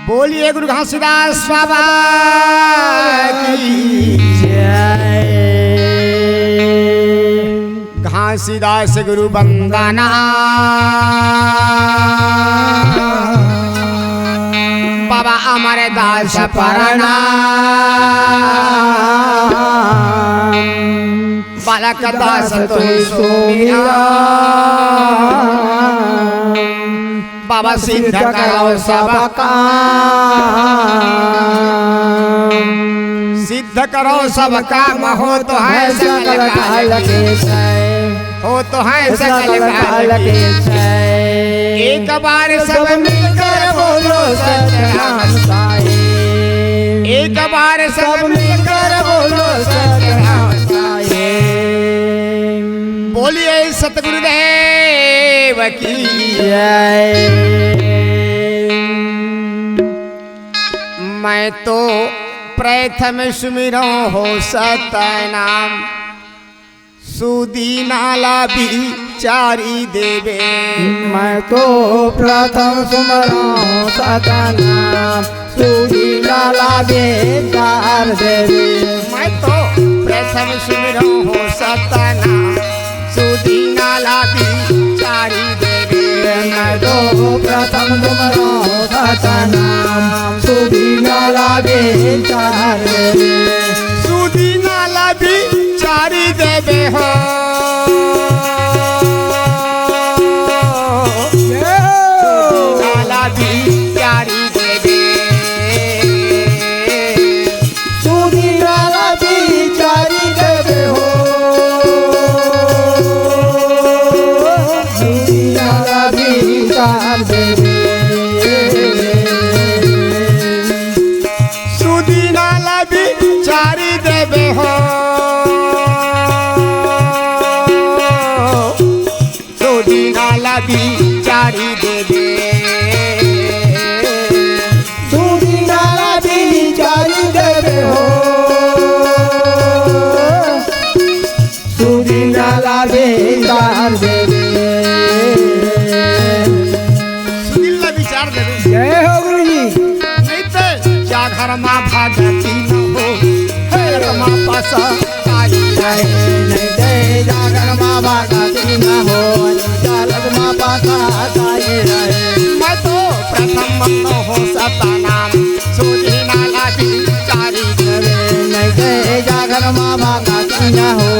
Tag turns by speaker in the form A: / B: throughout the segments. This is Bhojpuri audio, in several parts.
A: बोलिए गुरु घासीदास बाबा की
B: जय।
A: घासीदास गुरु बंदना बाबा अमर दास परना बालक दास तुम सोमिया बाबा सिद्ध करो सब काम सिद्ध करो सब काम हो तो है सकल काल के हो तो है सकल काल के एक बार सब मिलकर बोलो सतनाम साई एक बार सब मिलकर बोलो सतनाम साई। बोलिए सतगुरुदेव की
B: जय।
A: मैं तो प्रथम सुमिरो हो सतनाम सुदीनाला बिचारी देवे
B: मैं तो प्रथम सुमरो सतनाम सुदीनाला बेचार देवे
A: मैं तो प्रथम सुमिरो हो सतनाम सुदीनाला बिचारी देवे
B: मैं तो प्रथम सुमरो सतनाम सुदीनाला बेचार देवे
A: सुदीनाला बिचारी देवे हो सुदीनाला बिचारी देवे
B: सुदीनाला बिचारी देवे हो सुदीनाला बिचार देवे
A: सुदीनाला बिचारी देवे हो सुदीनाला बिचारी देवे
B: सुदीनाला बिचारी देवे हो सुदीनाला बिचार देवे।
A: सुदीनाला विचार देवे
B: जय हो गुरु जी।
A: नहीं तो क्या घर माँ भागती न हो घर माँ पासा आई
B: जय नहीं जय जागर माँ बागाती न हो जालक माँ पासा ताये रहे
A: मैं तो प्रथम मन हो सतनाम सुदीनाला बिचारी देवे
B: नहीं जय जागर माँ बागाती न हो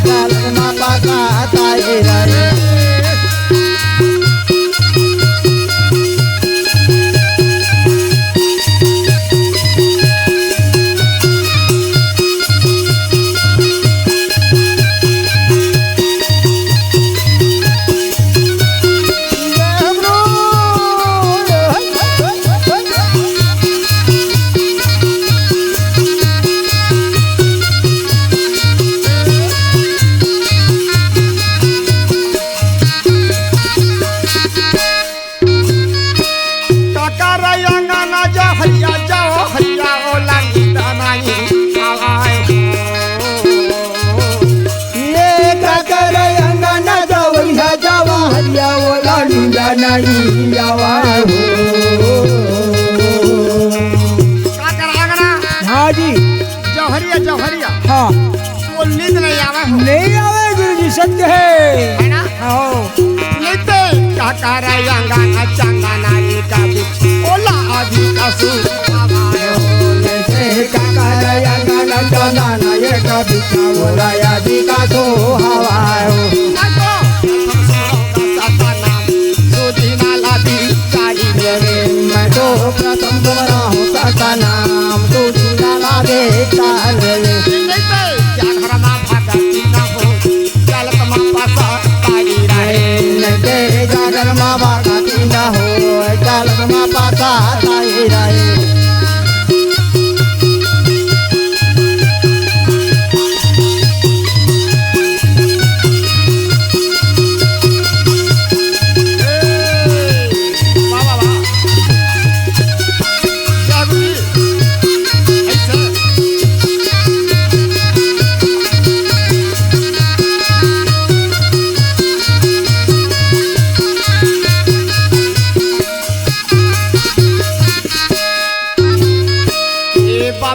B: जालक माँ पासा ताये रहे। नहीं आवा हो हाँ जी
A: जौहरिया जौहरिया
B: हाँ
A: वो नींद नहीं आवे हो
B: नहीं आवे गुरु जी सत्य है
A: ना
B: हाँ
A: नहीं तो क्या कर अंगाना चंगाना का ओला आदि का सुवाए हो
B: जैसे काका रंगाना चंगाना ये कभी क्या बोला आदि का तो हवा हो मैं तो प्रथम तुम्हारा हूँ सतनाम सुदीनाला बेचार देवे नहीं जागर माँ बागाती न हो जालक माँ पासा ताये रहे।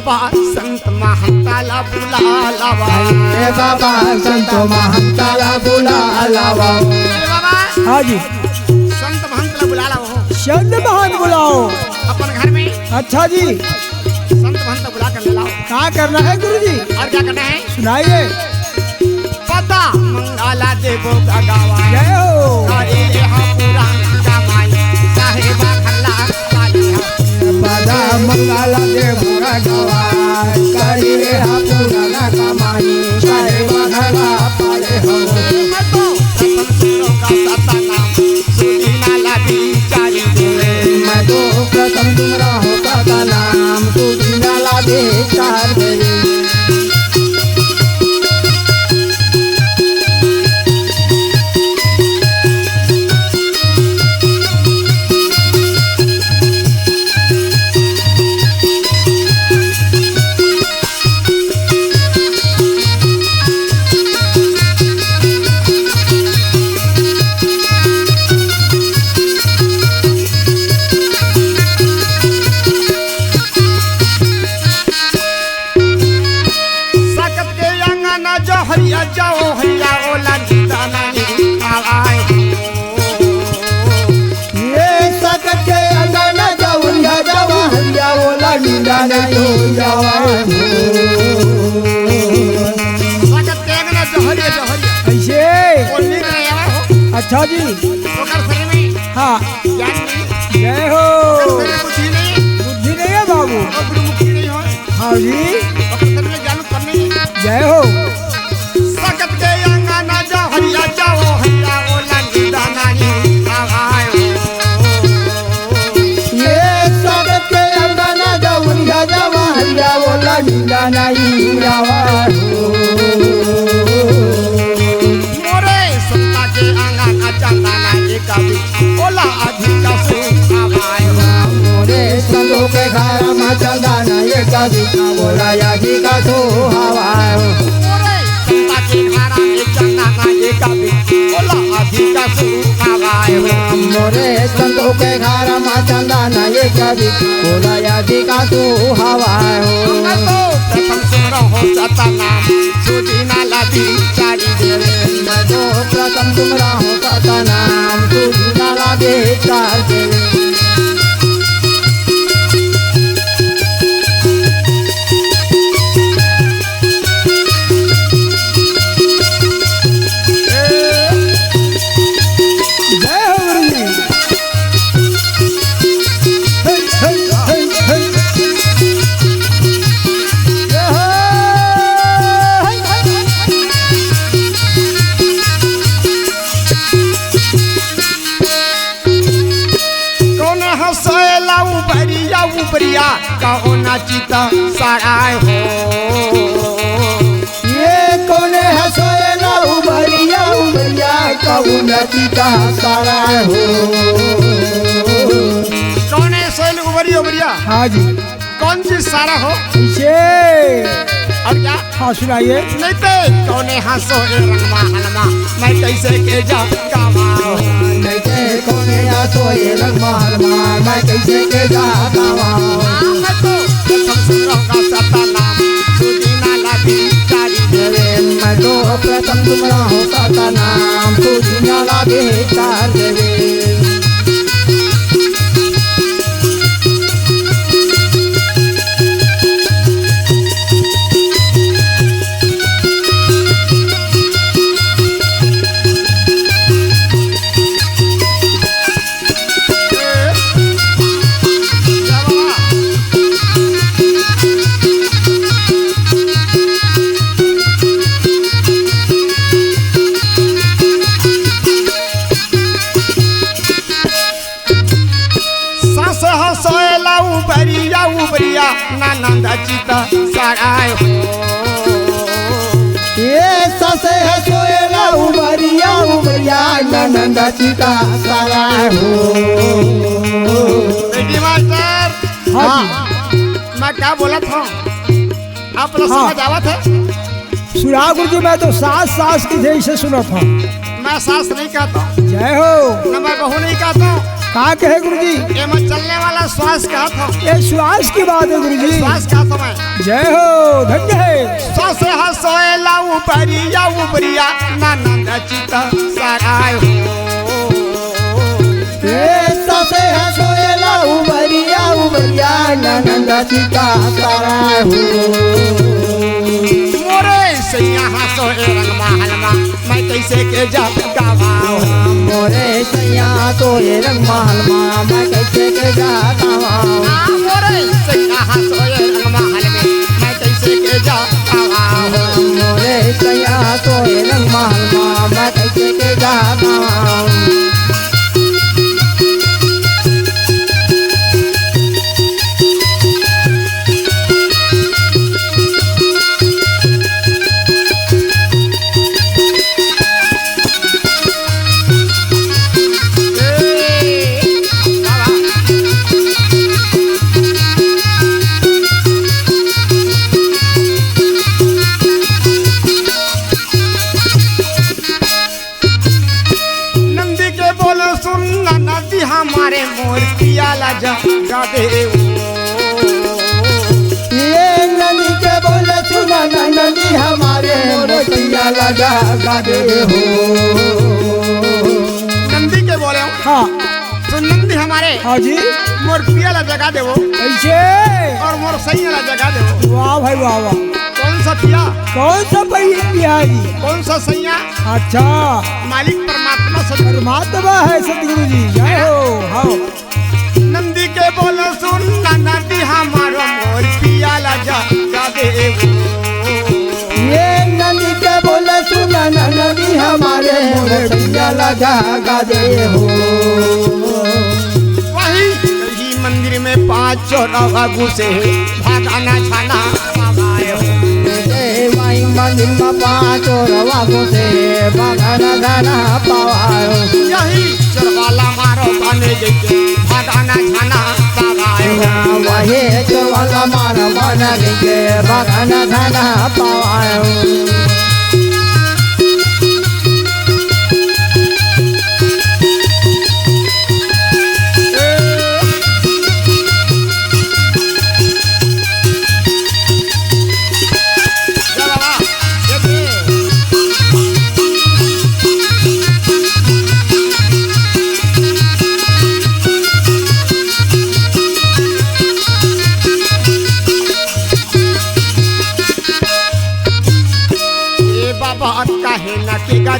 A: बाबा संत महंताला बुला लावा।
B: ए बाबा संत महंताला बुला लावा।
A: बाबा
B: हाँ जी
A: संत महंताला बुला लावा।
B: संत महंत बुलाओ
A: अपन घर में।
B: अच्छा जी
A: संत महंत बुला कर ले लाओ।
B: क्या करना है गुरु जी?
A: और क्या करना है
B: सुनाइए।
A: पता मंगला देवो का गावा।
B: जय हो।
A: अरे यहाँ पुराण कमाई साहेबा खल्ला कालिया।
B: पदा मंगला देवो का गावा करी रे हा पुराना कमाई साहेबा खल्ला पाले हो।
A: मैं तो प्रथम सुरों का सता नाम सुनी नाला बिचारी देवे।
B: मैं तो प्रथम तुमरा हो का नाम तू नाला बेचार देवे।
A: हरिया जाओ हरिया ओला निदाना आवाए।
B: ये सकत के अंगना जाऊंगा जावा हरिया ओला निदाना जावा।
A: सकत के अंगना जो हरिया
B: ऐसे
A: ओली नहीं आवा हो।
B: अच्छा जी
A: ओकर शरीर में
B: हाँ
A: ज्ञान नहीं।
B: जय हो।
A: ओकर शरीर में बुद्धि नहीं।
B: बुद्धि नहीं है बाबू।
A: और गुरुमुखी नहीं हो।
B: हाँ जी
A: ओकर शरीर में ज्ञान करने नहीं।
B: जय हो।
A: सकत के अंगना जो हरिया जाओ हरिया ओला निदाना आवाए।
B: ये सकत के अंगना जाऊंगा जावा हरिया ओला निदाना जावा।
A: मोरे संता के अंगना चंदाना ये कभी ओला अधिका से आवाए।
B: मोरे संतों के घर में चंदाना ये कभी बोला यादी का तो हवा।
A: मोरे संता के घरा में चंदाना ये कभी ओला अधिका से आवाए।
B: मोरे संतों के घर में चंदाना ये कभी बोला यादी का तो हवा।
A: मैं तो प्रथम सुनो हो सता नाम सुधी नाला बिचारी देवे।
B: मैं तो प्रथम तुमरा हो का नाम तू नाला बेचार देवे।
A: उपरिया कहो नाचिता सराय हो।
B: ये कोने हंसोएला उबरिया उबरिया कहो नाचिता सराय हो।
A: कौने सोयल उबरिया उबरिया?
B: हाँ जी
A: कौन सी सारा हो?
B: ये
A: और क्या?
B: हाँ सुनाइए।
A: नहीं तो कौने हंसो रंगमा हलमा मैं कैसे के जा कामा।
B: नहीं ते कोने हंसोए रंगमा हलमा मैं कैसे के जा कामा।
A: मैं तो प्रथम सुनो का सता नाम सुधी नाला बिचारी देवे।
B: मैं तो प्रथम तुमरा हो का नाम सुधी नाला बेचार देवे।
A: उबरिया नानंदा चिता सराय हो।
B: ये ससे हसोएला उबरिया उबरिया नानंदा चिता सराय हो।
A: बेटी मास्टर
B: हाँ
A: मैं क्या बोला था आप लोग समझ आवत है?
B: सुना गुरुजी मैं तो सास सास की जैसे सुना था।
A: मैं सास नहीं कहता
B: जय हो।
A: न मैं बहू नहीं कहता
B: का कहे गुरुजी?
A: ये मैं चलने वाला श्वास कहा था,
B: ये श्वास की बात है गुरुजी।
A: श्वास कहा था मैं।
B: जय हो, धन्य है।
A: श्वास हसोएला उपरिया उपरिया ननंद चित सराय हो।
B: ससे हसोएला उबरिया उबरिया ननंद चिता सराय हो।
A: मोरे सैया हसोए रंग महल में मैं कैसे के जब गावाओ।
B: मोरे सैया सोए रंग महल में मैं कैसे के गावाओ।
A: मोरे सैया हसोए रंग महल में मैं कैसे के जब गावाओ।
B: मोरे सैया सोए रंग महल में मैं कैसे के गावाओ।
A: हमारे मोर पियाला जगा दे।
B: ये नदी के बोले सुना नदी हमारे मोर पियाला जगा दे हो।
A: नंदी के बोले हो?
B: हाँ
A: तो नंदी हमारे
B: हाँ जी
A: मोर पियाला जगा दे वो।
B: ऐसे
A: और मोर सैया जगा दे वो।
B: वाह भाई वाह वाह।
A: कौन सा पिया?
B: कौन सा पिया जी?
A: कौन सा सैया?
B: अच्छा
A: मालिक परमात्मा सदगुरु
B: परमात्मा है सदगुरु जी। जय हो। हाँ
A: नंदी के बोले सुन नदी हमारो मोर पियाला जगा दे।
B: ये नदी के बोले सुना नदी हमारे मोर पियाला जगा दे हो।
A: वही मंदिर में 5 चौराहा घुसे भागाना छाना
B: वही मंदिर में 5 चौराहा घुसे भागाना छाना पावायो।
A: यही चरवाला मारो बने गए भागाना छाना पावायो।
B: वही चरवाला मारो बने गए भागाना छाना पावायो।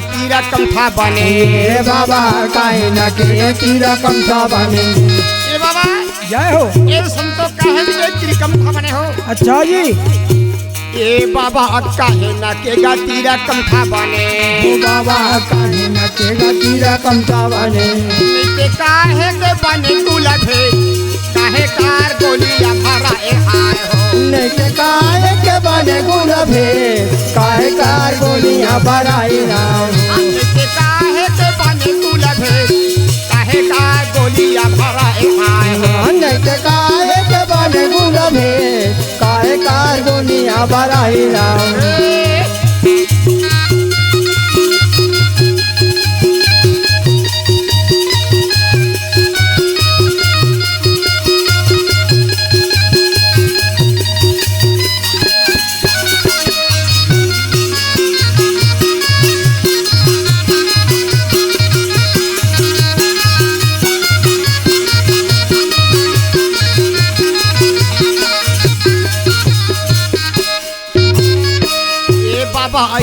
A: तीरा कमथा बने।
B: ए बाबा काहे न के तीरा कमथा बने।
A: ए बाबा
B: जय हो।
A: ए संतो काहे के तीरा कमथा बने हो?
B: अच्छा जी।
A: ए बाबा काहे न के तीरा कमथा बने।
B: ओ बाबा काहे न के तीरा कमथा बने।
A: नीते काहे के बने गुलभे काहे कार गोलियां भरा ए हाय हो।
B: नीते काहे के बने गुलभे काहे कार गोलियां भराई राम।
A: नीते काहे के बने गुलभे काहे कार गोलियां भरा ए हाय हो।
B: नीते काहे के बने गुलभे काहे कार गोलियां भराई राम।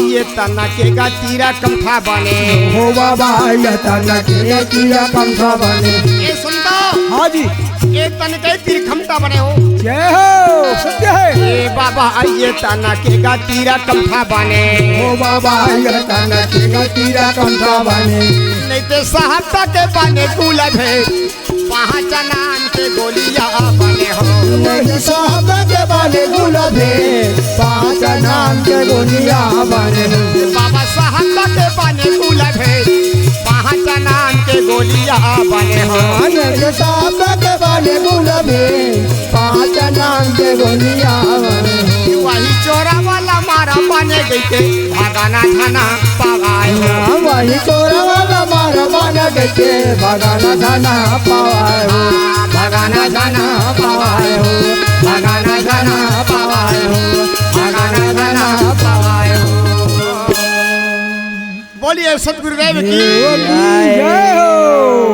A: ये तना के गा तीरा कमथा बने।
B: हो बाबा ये तना के तीरा कमथा बने।
A: ए सुनता
B: हाँ जी।
A: ये तन के तीर खमता बने हो।
B: जय हो सत्य है।
A: ए बाबा ये तना के गा तीरा कमथा बने।
B: हो बाबा ये तना के तीरा कमथा बने।
A: नहीं तो साहब के बने गुलभे 5 नाम के गोलियां बने हो।
B: नहीं साहब के बने गुलभे 5 नाम के गोलियां बने हो।
A: बाबा साहब के बने गुलभे 5 नाम के गोलियां बने हो।
B: नहीं साहब के बने गुलभे 5 नाम के गोलियां बने हो।
A: वही चोरा वाला मारा माने गई के भगाना थाना पावाए हो
B: वही चोरवा मार मान के भगाना थाना पावाए हो
A: भगाना थाना पावाए हो भगाना थाना पावाए हो भगाना थाना पावाए हो। बोलिए सतगुरुदेव की
B: जय हो।